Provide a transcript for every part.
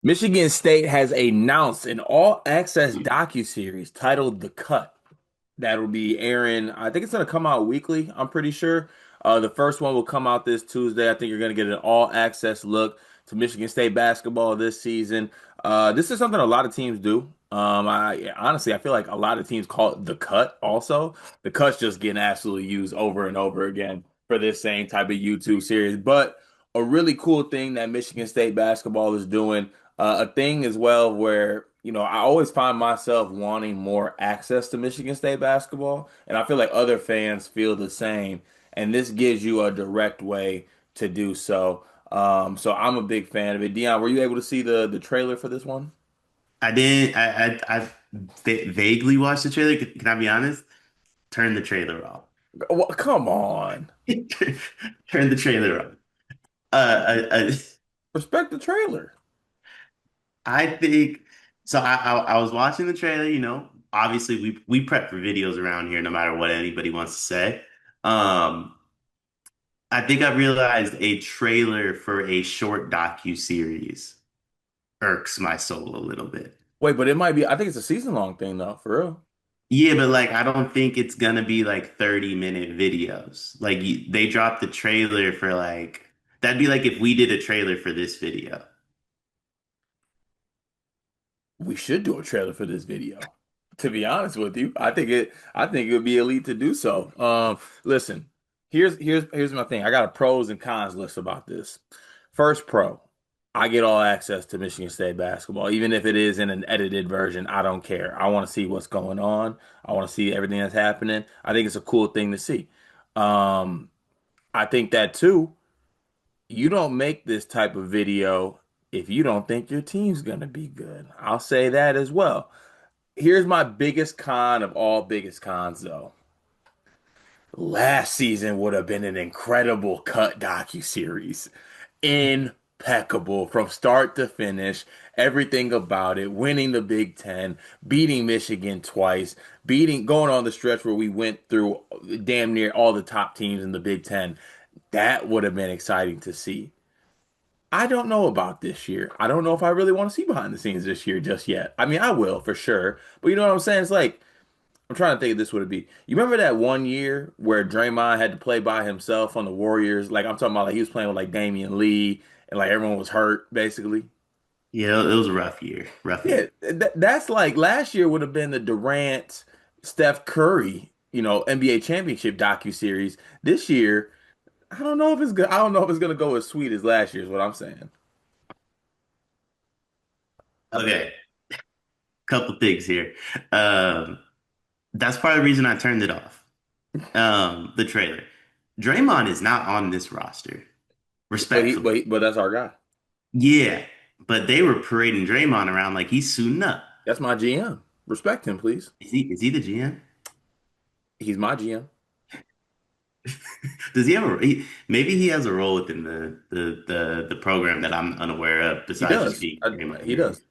Michigan State has announced an all-access docuseries titled The Cut that will be airing. I think it's going to come out weekly, I'm pretty sure. The first one will come out this Tuesday. I think you're going to get an all-access look to Michigan State basketball this season. This is something a lot of teams do. I honestly, I feel like a lot of teams call it The Cut also. The Cut's just getting absolutely used over and over again for this same type of YouTube series. But a really cool thing that Michigan State basketball is doing a thing as well where, I always find myself wanting more access to Michigan State basketball, and I feel like other fans feel the same. And this gives you a direct way to do so. So I'm a big fan of it. Dion, were you able to see the trailer for this one? I didn't. I vaguely watched the trailer. Can I be honest? Turn the trailer off. Come on. Turn the trailer off. Respect the trailer. I think so. I was watching the trailer. Obviously we prep for videos around here, no matter what anybody wants to say. Um, I think I realized a trailer for a short docu series irks my soul a little bit. Wait, but it might be, I think it's a season-long thing though, for real. Yeah, but like I don't think it's gonna be like 30-minute videos. Like they dropped the trailer for like that'd be like if we did a trailer for this video. We should do a trailer for this video. To be honest with you, I think it would be elite to do so. Listen, here's my thing. I got a pros and cons list about this. First pro, I get all access to Michigan State basketball, even if it is in an edited version. I don't care. I want to see what's going on. I want to see everything that's happening. I think it's a cool thing to see. Um, I think that too, you don't make this type of video if you don't think your team's gonna be good. I'll say that as well. Here's my biggest con of all biggest cons, though. Last season would have been an incredible cut docuseries. Impeccable from start to finish. Everything about it. Winning the Big Ten, beating Michigan twice, going on the stretch where we went through damn near all the top teams in the Big Ten. That would have been exciting to see. I don't know about this year. I don't know if I really want to see behind the scenes this year just yet. I mean, I will for sure. But you know what I'm saying? It's like, I'm trying to think if this would be. You remember that one year where Draymond had to play by himself on the Warriors? Like I'm talking about like he was playing with like Damian Lee and like everyone was hurt basically. Yeah, it was a rough year. Rough Yeah, year. that's like last year would have been the Durant, Steph Curry, NBA championship docuseries. This year, I don't know if it's good. I don't know if it's gonna go as sweet as last year, is what I'm saying. Okay, couple things here. Um, that's part of the reason I turned it off. The trailer. Draymond is not on this roster, But he, but respectfully. he, but that's our guy. Yeah, but they were parading Draymond around like he's suiting up. That's my GM. Respect him, please. Is he the GM? He's my GM. Does he have maybe he has a role within the program that I'm unaware of He besides just does. being Draymond He Green. does.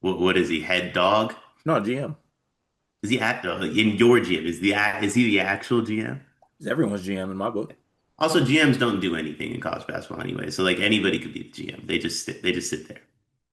What is he, head dog? No, GM. Is he at in your GM? Is he the actual GM? He's everyone's GM in my book. Also, GMs don't do anything in college basketball anyway, so like anybody could be the GM. They just sit there.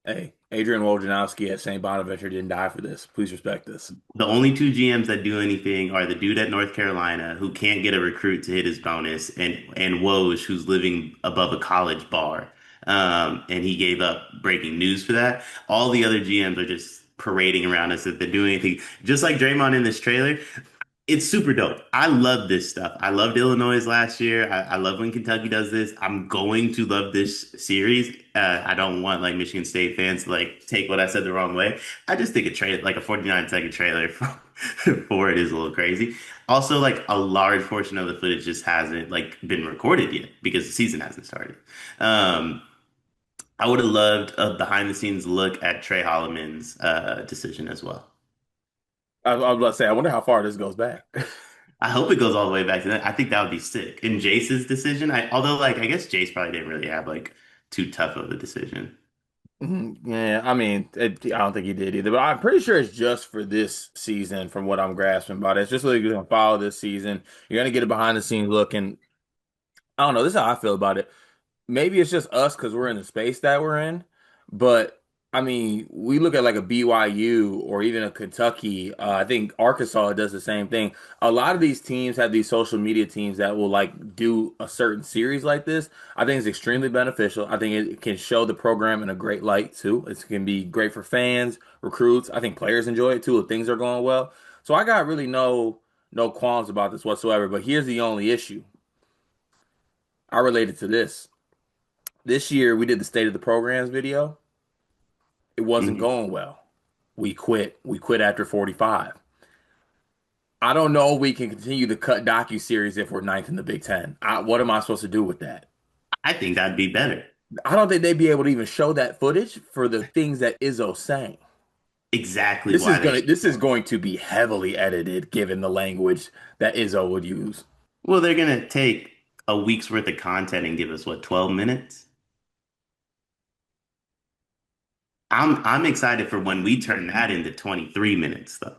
Hey, Adrian Wojnarowski at St. Bonaventure didn't die for this. Please respect this. The only two GMs that do anything are the dude at North Carolina who can't get a recruit to hit his bonus, and Woj who's living above a college bar. And he gave up breaking news for that. All the other GMs are just parading around us that they're doing anything. Just like Draymond in this trailer, it's super dope. I love this stuff. I loved Illinois last year. I love when Kentucky does this. I'm going to love this series. I don't want like Michigan State fans to like take what I said the wrong way. I just think a trailer, like a 49-second trailer for it is a little crazy. Also, like a large portion of the footage just hasn't like been recorded yet because the season hasn't started. Um, I would have loved a behind the scenes look at Trey Holloman's decision as well. I was about to say, I wonder how far this goes back. I hope it goes all the way back to that. I think that would be sick. In Jace's decision, although like I guess Jace probably didn't really have like too tough of a decision. Yeah, I mean, I don't think he did either, but I'm pretty sure it's just for this season, from what I'm grasping about it. It's just like you're gonna follow this season. You're gonna get a behind the scenes look, and I don't know. This is how I feel about it. Maybe it's just us because we're in the space that we're in, but I mean, we look at like a BYU or even a Kentucky. I think Arkansas does the same thing. A lot of these teams have these social media teams that will like do a certain series like this. I think it's extremely beneficial. I think it can show the program in a great light too. It can be great for fans, recruits. I think players enjoy it too if things are going well. So I got really no qualms about this whatsoever. But here's the only issue. I related to this. This year we did the state of the programs video. It wasn't Mhm. going well. We quit. We quit after 45. I don't know if we can continue to cut docuseries if we're ninth in the Big Ten. What am I supposed to do with that? I think that'd be better. I don't think they'd be able to even show that footage for the things that Izzo's saying. Exactly why they should This is go. going to be heavily edited given the language that Izzo would use. Well, they're gonna take a week's worth of content and give us what, 12 minutes? I'm excited for when we turn that into 23 minutes though.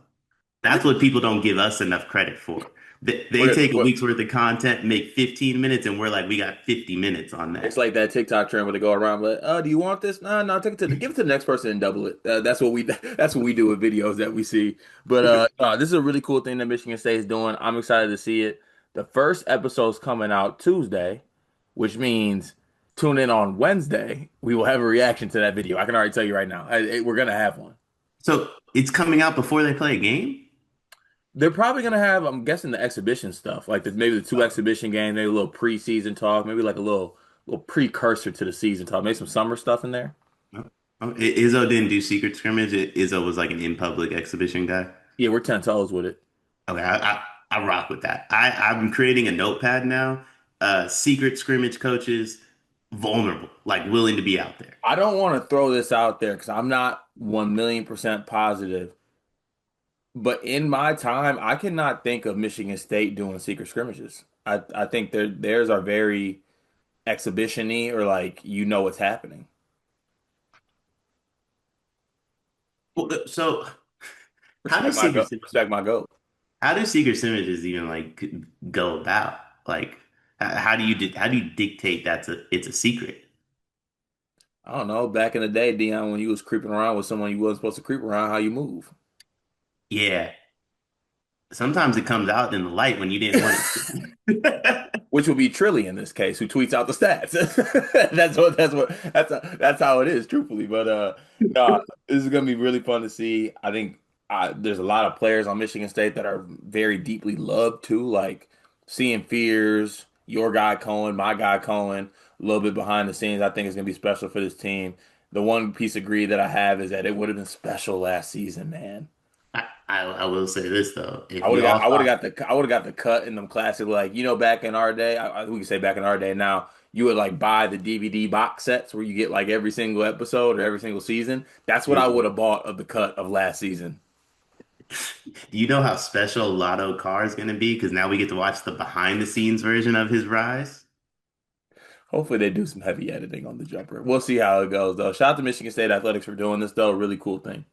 That's what people don't give us enough credit for. They take a What week's worth of content, make 15 minutes, and we're like, we got 50 minutes on It's that. like that TikTok trend where they go around like, do you want this? No, no, take it to give it to the next person and double it. That's what we that's what we do with videos that we see. But this is a really cool thing that Michigan State is doing. I'm excited to see it. The first episode's coming out Tuesday, which means tune in on Wednesday. We will have a reaction to that video. I can already tell you right now. We're gonna have one. So it's coming out before they play a game? They're probably gonna have, I'm guessing, the exhibition stuff, like maybe the two Oh, exhibition games, maybe a little preseason talk, maybe like a little precursor to the season talk, maybe some summer stuff in there. no. Oh, Izzo didn't do secret scrimmage. Izzo was like an in public exhibition guy. Yeah, we're 10 toes with it. Okay, I rock with that. I'm creating a notepad now. Secret scrimmage coaches, vulnerable, like willing to be out there. I don't want to throw this out there because I'm not 1,000,000% positive, but in my time, I cannot think of Michigan State doing secret scrimmages. I think theirs are very exhibition-y or like you know what's happening. Well, so how does secret Respect my goat. how do secret scrimages even like go about? Like, how do you dictate it's a secret? I don't know. Back in the day, Dion, when you was creeping around with someone you wasn't supposed to creep around, how you move. Yeah, sometimes it comes out in the light when you didn't want it. Which will be Trilly in this case, who tweets out the stats. That's how it is, truthfully. But no, this is gonna be really fun to see. I think there's a lot of players on Michigan State that are very deeply loved too, like seeing Fears, your guy Cohen, my guy Cohen, a little bit behind the scenes. I think it's gonna be special for this team. The one piece of greed that I have is that it would have been special last season, man. I will say this though, if you all I would thought have got I would have got the cut in them classic, like back in our day. We can say back in our day now. You would like buy the DVD box sets where you get like every single episode or every single season. That's what I would have bought of the cut of last season. do you know how special Lotto Car is going to be? Because now we get to watch the behind the scenes version of his rise. Hopefully they do some heavy editing on the jumper. We'll see how it goes though. Shout out to Michigan State Athletics for doing this though. Really cool thing.